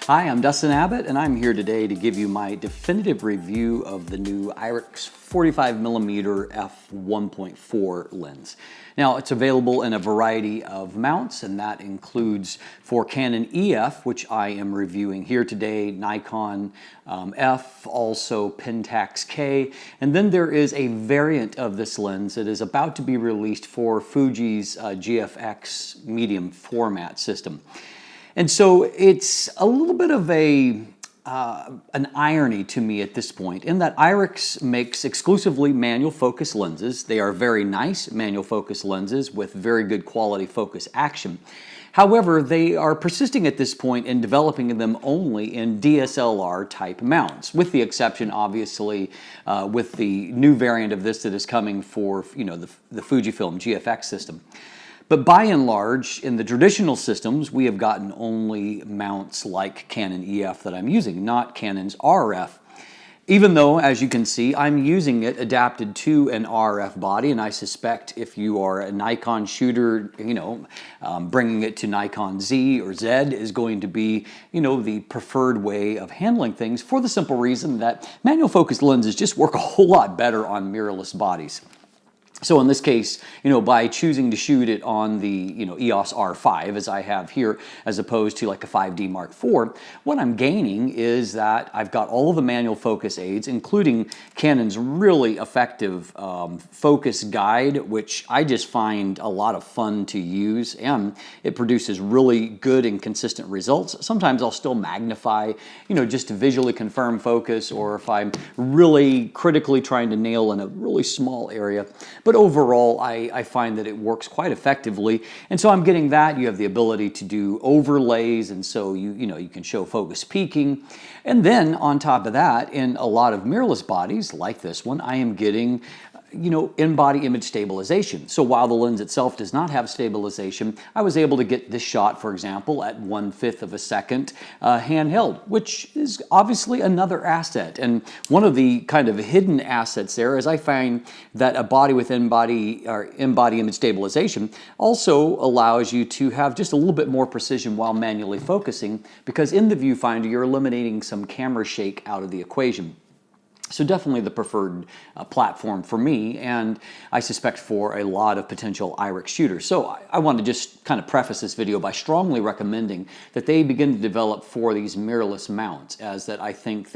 Hi, I'm Dustin Abbott, and I'm here today to give you my definitive review of the new Irix 45mm F1.4 lens. Now, it's available in a variety of mounts, and that includes for Canon EF, which I am reviewing here today, Nikon F, also Pentax K, and then there is a variant of this lens that is about to be released for Fuji's GFX medium format system. And so it's a little bit of an irony to me at this point in that Irix makes exclusively manual focus lenses. They are very nice manual focus lenses with very good quality focus action. However, they are persisting at this point in developing them only in DSLR type mounts, with the exception, obviously, with the new variant of this that is coming for the Fujifilm GFX system. But by and large, in the traditional systems, we have gotten only mounts like Canon EF that I'm using, not Canon's RF. Even though, as you can see, I'm using it adapted to an RF body, and I suspect if you are a Nikon shooter, bringing it to Nikon Z or Z is going to be, the preferred way of handling things for the simple reason that manual focus lenses just work a whole lot better on mirrorless bodies. So in this case, by choosing to shoot it on the, EOS R5, as I have here, as opposed to like a 5D Mark IV, what I'm gaining is that I've got all of the manual focus aids, including Canon's really effective focus guide, which I just find a lot of fun to use, and it produces really good and consistent results. Sometimes I'll still magnify, just to visually confirm focus, or if I'm really critically trying to nail in a really small area. But overall, I find that it works quite effectively, and so I'm getting that. You have the ability to do overlays, and so you can show focus peaking. And then on top of that, in a lot of mirrorless bodies like this one, I am getting in-body image stabilization. So while the lens itself does not have stabilization, I was able to get this shot, for example, at 1/5 of a second handheld, which is obviously another asset. And one of the kind of hidden assets there is I find that a body with in-body image stabilization also allows you to have just a little bit more precision while manually focusing, because in the viewfinder you're eliminating some camera shake out of the equation. So definitely the preferred platform for me, and I suspect for a lot of potential Irix shooters. So I want to just kind of preface this video by strongly recommending that they begin to develop for these mirrorless mounts, as that I think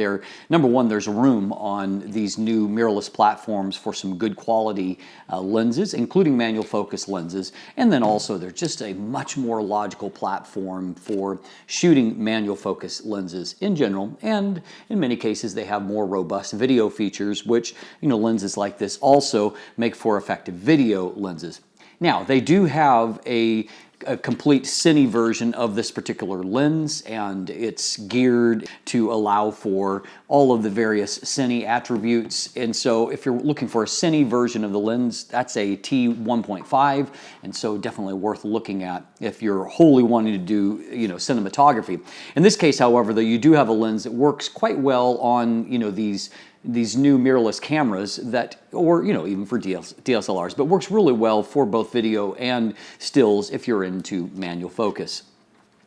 number one, there's room on these new mirrorless platforms for some good quality lenses, including manual focus lenses, and then also they're just a much more logical platform for shooting manual focus lenses in general, and in many cases they have more robust video features, which lenses like this also make for effective video lenses. Now, they do have a complete cine version of this particular lens, and it's geared to allow for all of the various cine attributes. And so if you're looking for a cine version of the lens, that's a T1.5, and so definitely worth looking at if you're wholly wanting to do cinematography. In this case, however, though, you do have a lens that works quite well on these new mirrorless cameras or even for DSLRs, but works really well for both video and stills if you're into manual focus.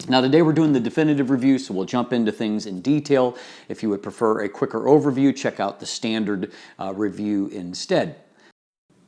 Now today we're doing the definitive review, so we'll jump into things in detail. If you would prefer a quicker overview, check out the standard review instead.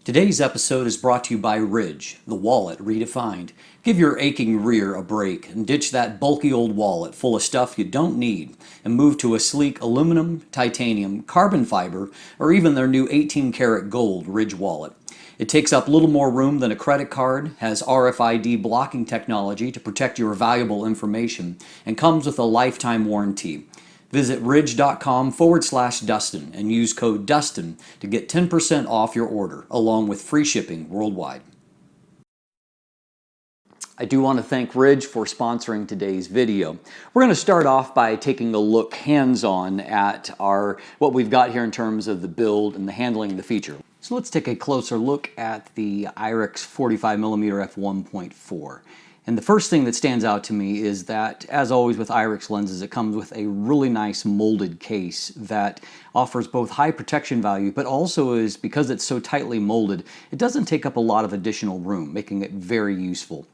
Today's episode is brought to you by Ridge, the wallet redefined. Give your aching rear a break and ditch that bulky old wallet full of stuff you don't need and move to a sleek aluminum, titanium, carbon fiber, or even their new 18-karat gold Ridge wallet. It takes up little more room than a credit card, has RFID blocking technology to protect your valuable information, and comes with a lifetime warranty. Visit ridge.com/Dustin and use code Dustin to get 10% off your order, along with free shipping worldwide. I do want to thank Ridge for sponsoring today's video. We're going to start off by taking a look hands-on at what we've got here in terms of the build and the handling of the feature. So let's take a closer look at the Irix 45mm F1.4. And the first thing that stands out to me is that, as always with Irix lenses, it comes with a really nice molded case that offers both high protection value, but also is, because it's so tightly molded, it doesn't take up a lot of additional room, making it very useful.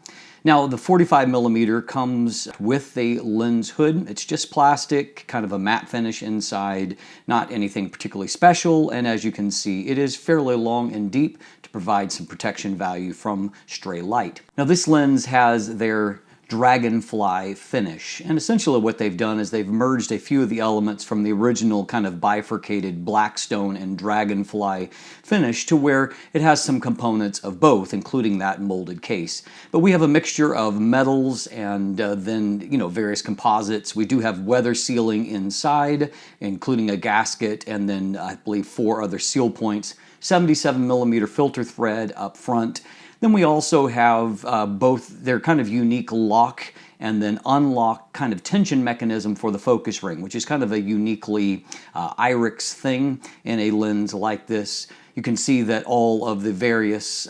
Now, the 45mm comes with a lens hood. It's just plastic, kind of a matte finish inside, not anything particularly special, and as you can see, it is fairly long and deep to provide some protection value from stray light. Now, this lens has their Dragonfly finish, and essentially what they've done is they've merged a few of the elements from the original kind of bifurcated Blackstone and Dragonfly finish to where it has some components of both, including that molded case. But we have a mixture of metals and then various composites. We do have weather sealing inside, including a gasket, and then I believe 4 other seal points, 77mm filter thread up front. Then we also have both their kind of unique lock and then unlock kind of tension mechanism for the focus ring, which is kind of a uniquely Irix thing in a lens like this. You can see that all of the various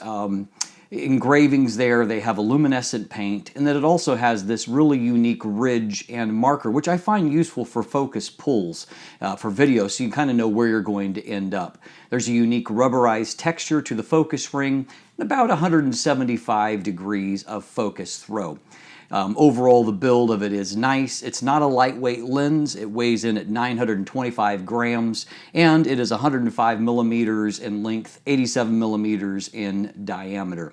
engravings there, they have a luminescent paint, and that it also has this really unique ridge and marker, which I find useful for focus pulls for video, so you kind of know where you're going to end up. There's a unique rubberized texture to the focus ring, and about 175 degrees of focus throw. Overall, the build of it is nice. It's not a lightweight lens. It weighs in at 925 grams, and it is 105 millimeters in length, 87 millimeters in diameter.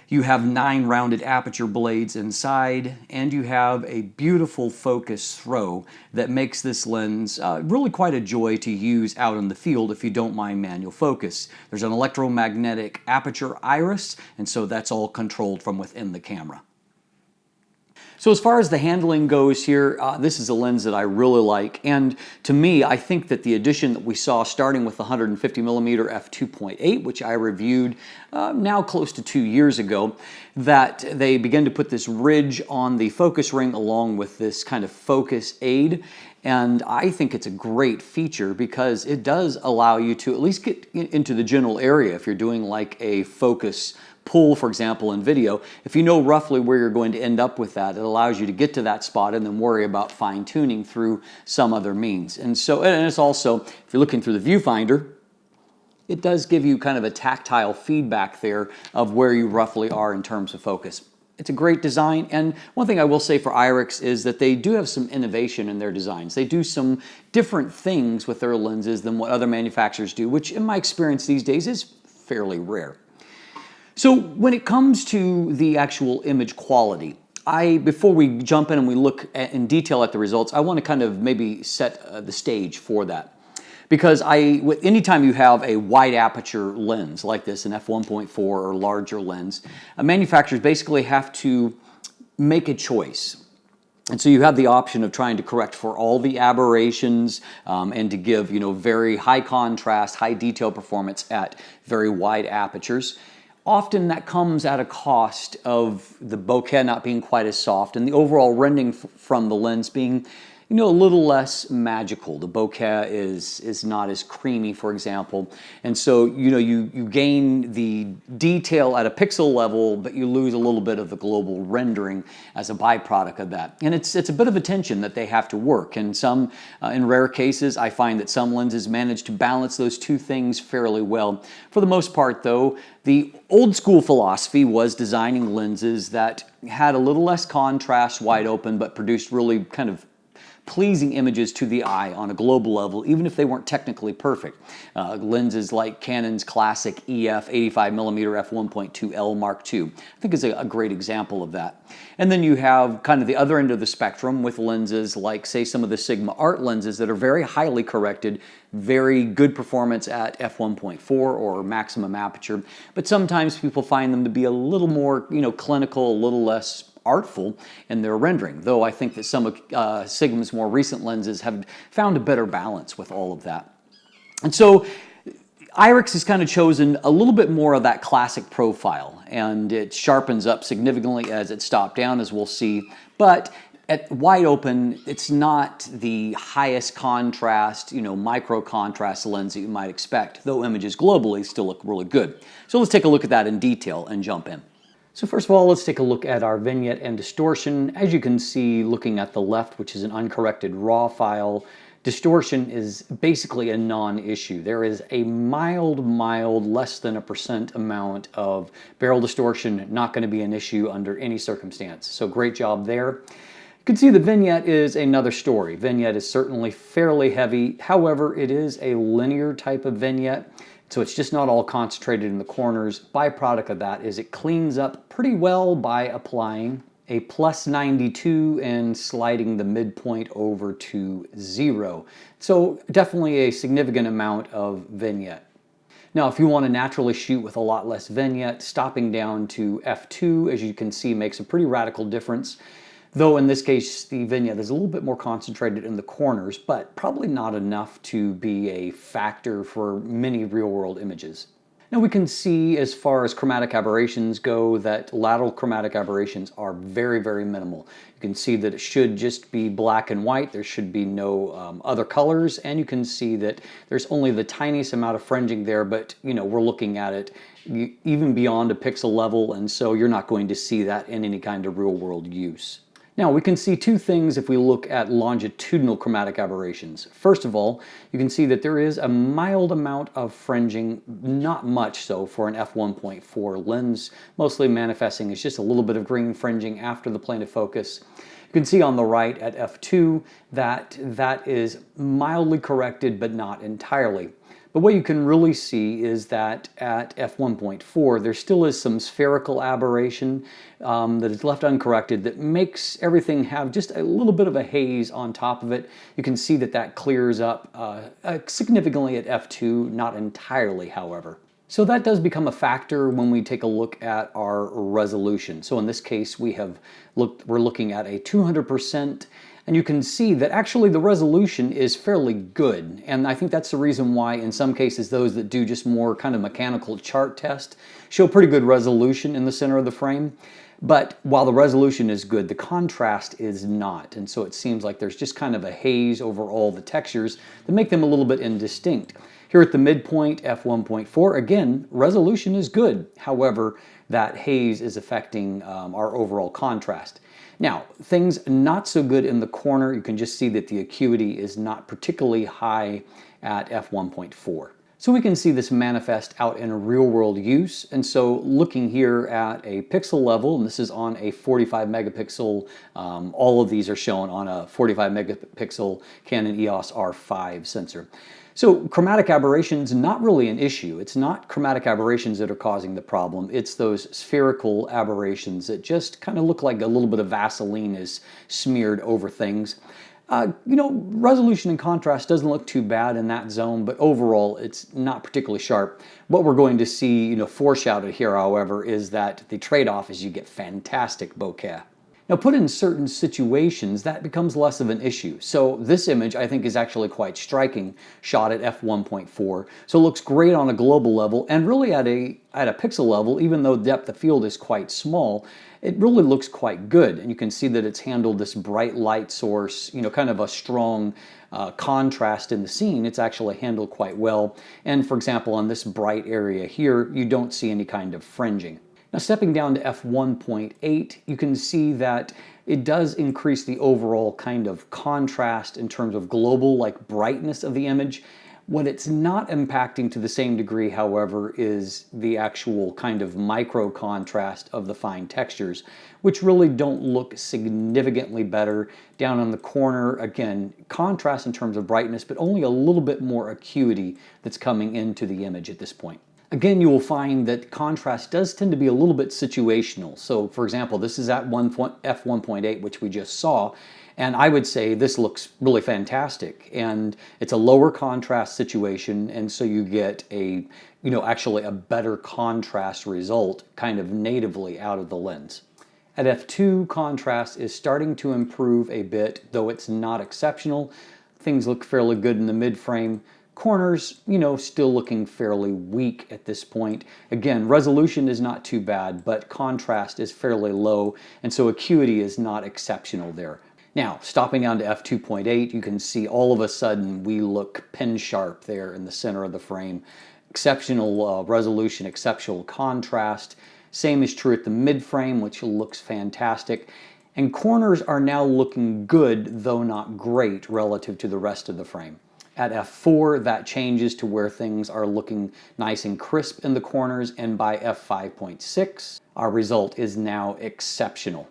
You have 9 rounded aperture blades inside, and you have a beautiful focus throw that makes this lens really quite a joy to use out in the field if you don't mind manual focus. There's an electromagnetic aperture iris, and so that's all controlled from within the camera. So as far as the handling goes here, this is a lens that I really like, and to me, I think that the addition that we saw starting with the 150mm f2.8, which I reviewed now close to 2 years ago, that they begin to put this ridge on the focus ring along with this kind of focus aid, and I think it's a great feature because it does allow you to at least get into the general area if you're doing like a focus pull, for example, in video. If you know roughly where you're going to end up with that, it allows you to get to that spot and then worry about fine-tuning through some other means. And it's also, if you're looking through the viewfinder, it does give you kind of a tactile feedback there of where you roughly are in terms of focus. It's a great design, and one thing I will say for Irix is that they do have some innovation in their designs. They do some different things with their lenses than what other manufacturers do, which in my experience these days is fairly rare. So when it comes to the actual image quality, before we jump in and we look in detail at the results, I want to kind of maybe set the stage for that. Because anytime you have a wide aperture lens like this, an f1.4 or larger lens, manufacturers basically have to make a choice. And so you have the option of trying to correct for all the aberrations and to give very high contrast, high detail performance at very wide apertures. Often that comes at a cost of the bokeh not being quite as soft and the overall rendering from the lens being a little less magical. The bokeh is not as creamy, for example, and so you gain the detail at a pixel level, but you lose a little bit of the global rendering as a byproduct of that. And it's a bit of a tension that they have to work. And in rare cases, I find that some lenses manage to balance those two things fairly well. For the most part, though, the old school philosophy was designing lenses that had a little less contrast, wide open, but produced really kind of pleasing images to the eye on a global level, even if they weren't technically perfect. Lenses like Canon's classic EF 85mm F1.2 L Mark II, I think is a great example of that. And then you have kind of the other end of the spectrum with lenses like, say, some of the Sigma Art lenses that are very highly corrected, very good performance at f1.4 or maximum aperture, but sometimes people find them to be a little more, clinical, a little less artful in their rendering, though I think that some of Sigma's more recent lenses have found a better balance with all of that. And so Irix has kind of chosen a little bit more of that classic profile, and it sharpens up significantly as it's stopped down, as we'll see, but at wide open, it's not the highest contrast, micro contrast lens that you might expect, though images globally still look really good. So let's take a look at that in detail and jump in. So first of all, let's take a look at our vignette and distortion. As you can see, looking at the left, which is an uncorrected RAW file, distortion is basically a non-issue. There is a mild, less than 1% amount of barrel distortion, not going to be an issue under any circumstance. So great job there. You can see the vignette is another story. Vignette is certainly fairly heavy. However, it is a linear type of vignette, so it's just not all concentrated in the corners. Byproduct of that is it cleans up pretty well by applying a +92 and sliding the midpoint over to 0. So definitely a significant amount of vignette. Now, if you want to naturally shoot with a lot less vignette, stopping down to f2, as you can see, makes a pretty radical difference. Though in this case, the vignette is a little bit more concentrated in the corners, but probably not enough to be a factor for many real-world images. Now we can see, as far as chromatic aberrations go, that lateral chromatic aberrations are very, very minimal. You can see that it should just be black and white. There should be no other colors, and you can see that there's only the tiniest amount of fringing there, but we're looking at it even beyond a pixel level, and so you're not going to see that in any kind of real-world use. Now, we can see two things if we look at longitudinal chromatic aberrations. First of all, you can see that there is a mild amount of fringing, not much so for an f1.4 lens, mostly manifesting as just a little bit of green fringing after the plane of focus. You can see on the right at f2 that that is mildly corrected, but not entirely. But what you can really see is that at f1.4, there still is some spherical aberration that is left uncorrected that makes everything have just a little bit of a haze on top of it. You can see that that clears up significantly at f2, not entirely, however. So that does become a factor when we take a look at our resolution. So in this case, we're looking at a 200%. And you can see that actually the resolution is fairly good. And I think that's the reason why in some cases those that do just more kind of mechanical chart test show pretty good resolution in the center of the frame. But while the resolution is good, the contrast is not. And so it seems like there's just kind of a haze over all the textures that make them a little bit indistinct. Here at the midpoint, f1.4, again, resolution is good. However, that haze is affecting our overall contrast. Now, things not so good in the corner. You can just see that the acuity is not particularly high at f1.4. So we can see this manifest out in a real-world use. And so looking here at a pixel level, and this is on a 45 megapixel, all of these are shown on a 45 megapixel Canon EOS R5 sensor. So chromatic aberrations, not really an issue. It's not chromatic aberrations that are causing the problem. It's those spherical aberrations that just kind of look like a little bit of Vaseline is smeared over things. Resolution and contrast doesn't look too bad in that zone, but overall it's not particularly sharp. What we're going to see, foreshadowed here, however, is that the trade-off is you get fantastic bokeh. Now, put in certain situations, that becomes less of an issue. So this image, I think, is actually quite striking, shot at f1.4. So it looks great on a global level, and really at a pixel level, even though depth of field is quite small, it really looks quite good. And you can see that it's handled this bright light source, kind of a strong contrast in the scene. It's actually handled quite well. And for example, on this bright area here, you don't see any kind of fringing. Now, stepping down to f1.8, you can see that it does increase the overall kind of contrast in terms of global, brightness of the image. What it's not impacting to the same degree, however, is the actual kind of micro contrast of the fine textures, which really don't look significantly better. Down on the corner, again, contrast in terms of brightness, but only a little bit more acuity that's coming into the image at this point. Again, you will find that contrast does tend to be a little bit situational. So, for example, this is at f1.8, which we just saw, and I would say this looks really fantastic. And it's a lower contrast situation, and so you get actually a better contrast result kind of natively out of the lens. At f2, contrast is starting to improve a bit, though it's not exceptional. Things look fairly good in the mid-frame. Corners, still looking fairly weak at this point. Again, resolution is not too bad, but contrast is fairly low, and so acuity is not exceptional there. Now, stopping down to f2.8, you can see all of a sudden we look pin sharp there in the center of the frame. Exceptional resolution, exceptional contrast. Same is true at the mid frame, which looks fantastic. And corners are now looking good, though not great, relative to the rest of the frame. At f4, that changes to where things are looking nice and crisp in the corners, and by f5.6, our result is now exceptional.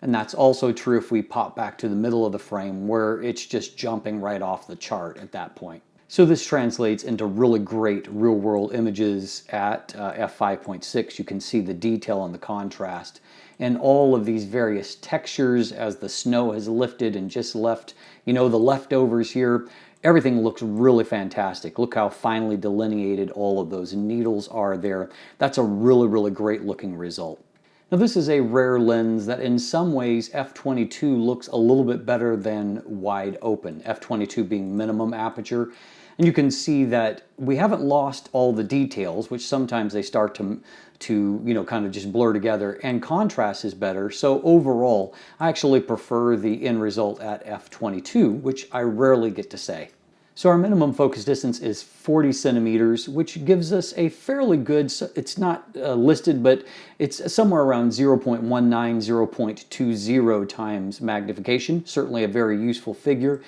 And that's also true if we pop back to the middle of the frame, where it's just jumping right off the chart at that point. So this translates into really great real-world images at f5.6. You can see the detail and the contrast and all of these various textures as the snow has lifted and just left, the leftovers here. Everything looks really fantastic. Look how finely delineated all of those needles are there. That's a really, really great looking result. Now this is a rare lens that in some ways f/22 looks a little bit better than wide open, f/22 being minimum aperture. And you can see that we haven't lost all the details, which sometimes they start to kind of just blur together, and contrast is better. So overall, I actually prefer the end result at f/22, which I rarely get to say. So our minimum focus distance is 40 centimeters, which gives us a fairly good, it's not listed, but it's somewhere around 0.19, 0.20 times magnification. Certainly a very useful figure.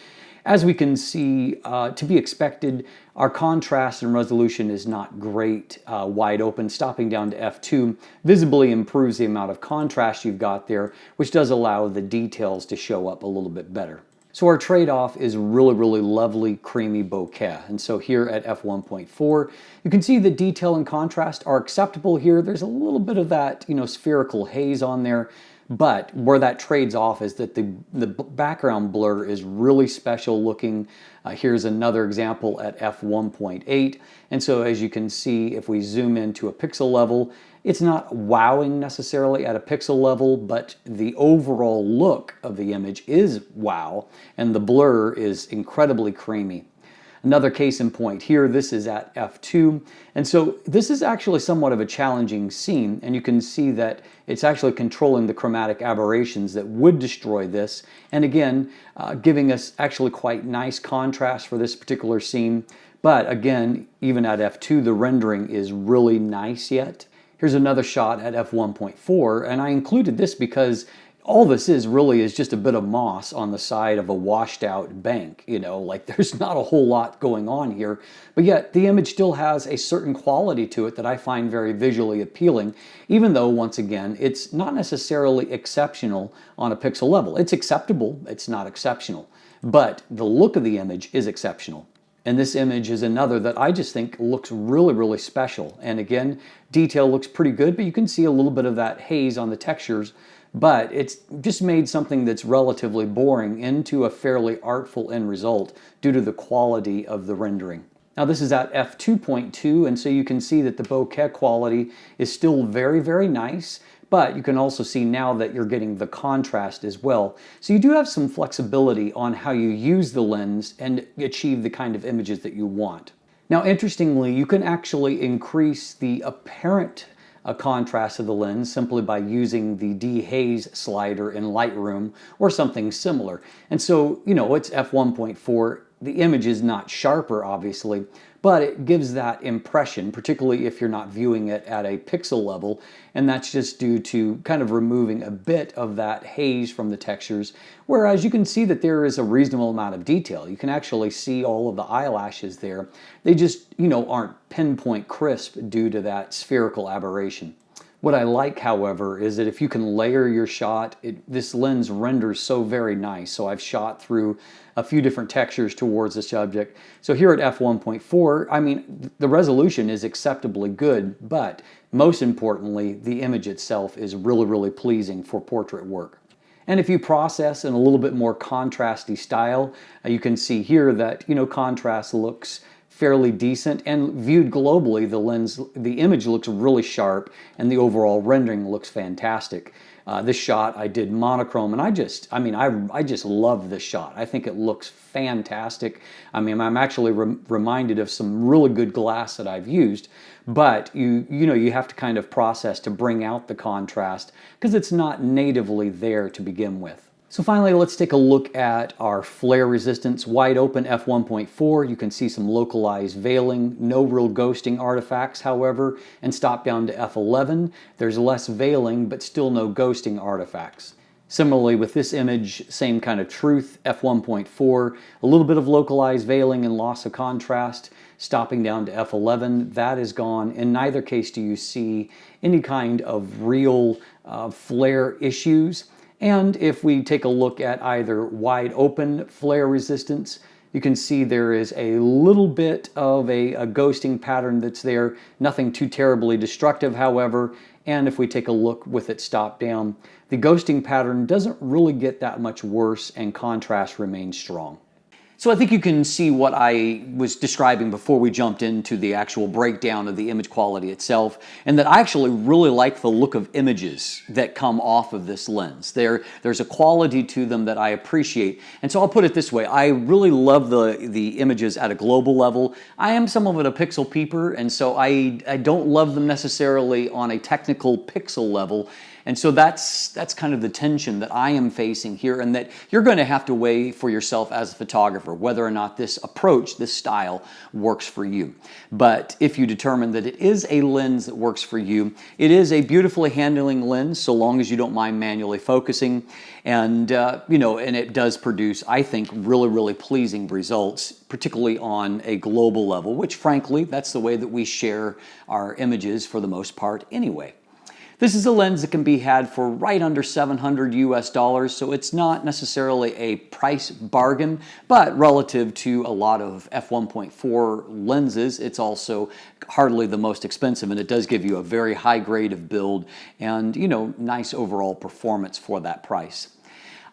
As we can see, to be expected, our contrast and resolution is not great wide open. Stopping down to f2 visibly improves the amount of contrast you've got there, which does allow the details to show up a little bit better. So our trade-off is really, really lovely, creamy bokeh. And so here at f1.4, you can see the detail and contrast are acceptable here. There's a little bit of that, spherical haze on there. But where that trades off is that the background blur is really special looking. Here's another example at f1.8. And so as you can see, if we zoom into a pixel level, it's not wowing necessarily at a pixel level, but the overall look of the image is wow, and the blur is incredibly creamy. Another case in point here, this is at f2, and so this is actually somewhat of a challenging scene, and you can see that it's actually controlling the chromatic aberrations that would destroy this, and again, giving us actually quite nice contrast for this particular scene. But again, even at f2, the rendering is really nice yet. Here's another shot at f1.4, and I included this because all this really is just a bit of moss on the side of a washed out bank, like there's not a whole lot going on here, but yet the image still has a certain quality to it that I find very visually appealing, even though, once again, it's not necessarily exceptional on a pixel level. It's acceptable, it's not exceptional, but the look of the image is exceptional. And this image is another that I just think looks really, really special. And again, detail looks pretty good, but you can see a little bit of that haze on the textures, but it's just made something that's relatively boring into a fairly artful end result due to the quality of the rendering. Now this is at f2.2, and so you can see that the bokeh quality is still very, very nice, but you can also see now that you're getting the contrast as well. So you do have some flexibility on how you use the lens and achieve the kind of images that you want. Now interestingly, you can actually increase the apparent contrast of the lens simply by using the dehaze slider in Lightroom or something similar. And so, it's f1.4. The image is not sharper, obviously, but it gives that impression, particularly if you're not viewing it at a pixel level, and that's just due to kind of removing a bit of that haze from the textures, whereas you can see that there is a reasonable amount of detail. You can actually see all of the eyelashes there. They just, aren't pinpoint crisp due to that spherical aberration. What I like, however, is that if you can layer your shot, this lens renders so very nice. So I've shot through a few different textures towards the subject. So here at f1.4, the resolution is acceptably good, but most importantly, the image itself is really, really pleasing for portrait work. And if you process in a little bit more contrasty style, you can see here that, contrast looks fairly decent, and viewed globally, the image looks really sharp, and the overall rendering looks fantastic. This shot I did monochrome, and I just love this shot. I think it looks fantastic. I'm actually reminded of some really good glass that I've used, but you have to kind of process to bring out the contrast because it's not natively there to begin with. So finally, let's take a look at our flare resistance. Wide open f1.4, you can see some localized veiling, no real ghosting artifacts, however, and stop down to f11, there's less veiling, but still no ghosting artifacts. Similarly with this image, same kind of truth, f1.4, a little bit of localized veiling and loss of contrast, stopping down to f11, that is gone. In neither case do you see any kind of real flare issues. And if we take a look at either wide open flare resistance, you can see there is a little bit of a ghosting pattern that's there, nothing too terribly destructive, however. And if we take a look with it stopped down, the ghosting pattern doesn't really get that much worse and contrast remains strong. So I think you can see what I was describing before we jumped into the actual breakdown of the image quality itself, and that I actually really like the look of images that come off of this lens. There's a quality to them that I appreciate. And so I'll put it this way, I really love the images at a global level. I am somewhat of a pixel peeper, and so I don't love them necessarily on a technical pixel level. And so that's kind of the tension that I am facing here, and that you're going to have to weigh for yourself as a photographer whether or not this approach, this style, works for you. But if you determine that it is a lens that works for you, it is a beautifully handling lens so long as you don't mind manually focusing, and and it does produce, I think, really pleasing results, particularly on a global level, which frankly, that's the way that we share our images for the most part anyway. This is a lens that can be had for right under $700 US, so it's not necessarily a price bargain, but relative to a lot of f1.4 lenses, it's also hardly the most expensive, and it does give you a very high grade of build and, nice overall performance for that price.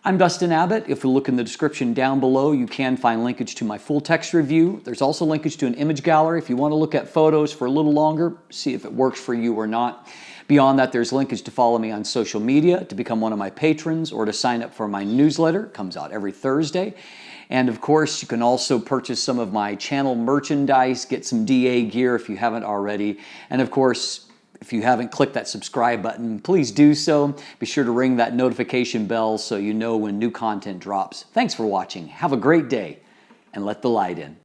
I'm Dustin Abbott. If you look in the description down below, you can find linkage to my full text review. There's also linkage to an image gallery if you want to look at photos for a little longer, see if it works for you or not. Beyond that, there's linkage to follow me on social media, to become one of my patrons, or to sign up for my newsletter. It comes out every Thursday. And of course, you can also purchase some of my channel merchandise, get some DA gear if you haven't already. And of course, if you haven't clicked that subscribe button, please do so. Be sure to ring that notification bell so you know when new content drops. Thanks for watching. Have a great day, and let the light in.